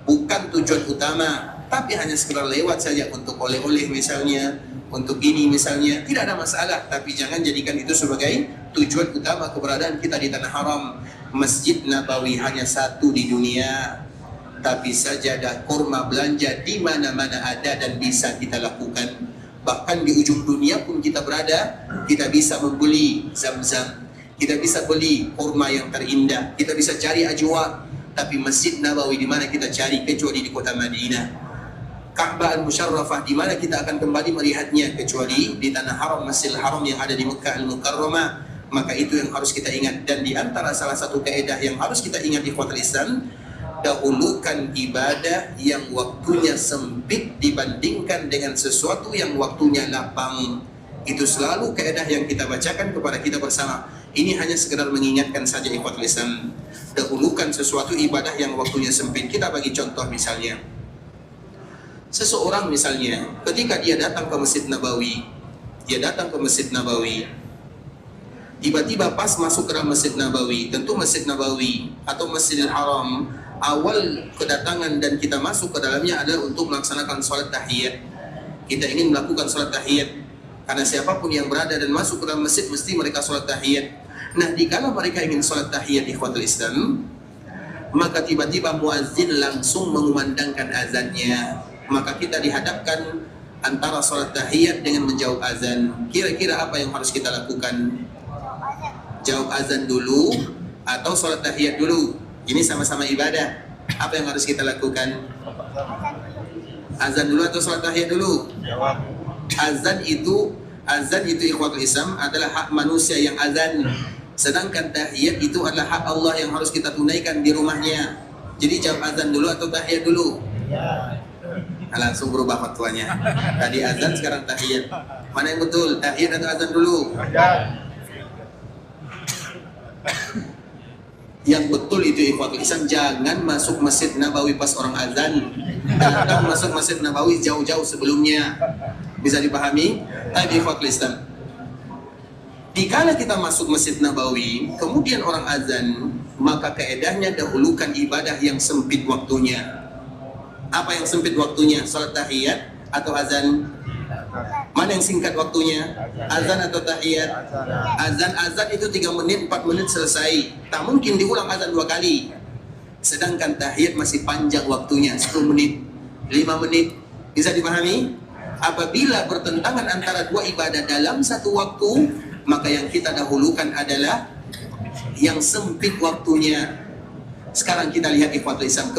bukan tujuan utama, tapi hanya sekedar lewat saja untuk oleh-oleh misalnya, untuk ini misalnya, tidak ada masalah. Tapi jangan jadikan itu sebagai tujuan utama keberadaan kita di tanah haram. Masjid Nabawi hanya satu di dunia, tapi sajadah kurma belanja di mana-mana ada dan bisa kita lakukan. Bahkan di ujung dunia pun kita berada, kita bisa membeli zam-zam, kita bisa beli kurma yang terindah, kita bisa cari ajwa. Tapi Masjid Nabawi di mana kita cari kecuali di kota Madinah. Ka'bah al-Musharrafah di mana kita akan kembali melihatnya kecuali di tanah haram, Masjidil Haram yang ada di Mekah al-Mukarramah. Maka itu yang harus kita ingat. Dan di antara salah satu kaidah yang harus kita ingat di ikhwatul Islam, dahulukan ibadah yang waktunya sempit dibandingkan dengan sesuatu yang waktunya lapang. Itu selalu kaidah yang kita bacakan kepada kita bersama. Ini hanya sekedar mengingatkan saja ikhwatul Islam. Dahulukan sesuatu ibadah yang waktunya sempit. Kita bagi contoh misalnya, seseorang misalnya ketika dia datang ke Masjid Nabawi, tiba-tiba pas masuk ke dalam Masjid Nabawi, tentu Masjid Nabawi atau Masjidil Haram, awal kedatangan dan kita masuk ke dalamnya adalah untuk melaksanakan sholat tahiyat. Kita ingin melakukan sholat tahiyat, karena siapapun yang berada dan masuk ke dalam masjid mesti mereka sholat tahiyat. Nah, dikala mereka ingin sholat tahiyat ikhwatul Islam, maka tiba-tiba muazzin langsung mengumandangkan azannya. Maka kita dihadapkan antara sholat tahiyat dengan menjawab azan. Kira-kira apa yang harus kita lakukan? Jawab azan dulu atau sholat tahiyat dulu? Ini sama-sama ibadah. Apa yang harus kita lakukan? Azan dulu atau sholat tahiyat dulu? Azan itu ikhwatul Islam adalah hak manusia yang azan. Sedangkan tahiyat itu adalah hak Allah yang harus kita tunaikan di rumahnya. Jadi jawab azan dulu atau tahiyat dulu? Nah, langsung berubah fatwanya. Tadi azan, sekarang tahiyat. Mana yang betul? Tahiyat atau azan dulu? Yang betul itu ikhwatul Islam, jangan masuk Masjid Nabawi pas orang azan. Datang masuk Masjid Nabawi jauh-jauh sebelumnya. Bisa dipahami? Tadi ikhwatul Islam, dikala kita masuk Masjid Nabawi kemudian orang azan, maka kaedahnya dahulukan ibadah yang sempit waktunya. Apa yang sempit waktunya? Salat tahiyat atau azan? Mana yang singkat waktunya? Azan atau tahiyat? Azan itu 3 menit, 4 menit selesai. Tak mungkin diulang azan 2 kali. Sedangkan tahiyat masih panjang waktunya, 10 menit, 5 menit. Bisa dipahami? Apabila bertentangan antara dua ibadah dalam satu waktu, maka yang kita dahulukan adalah yang sempit waktunya. Sekarang kita lihat ikhwatul Islam,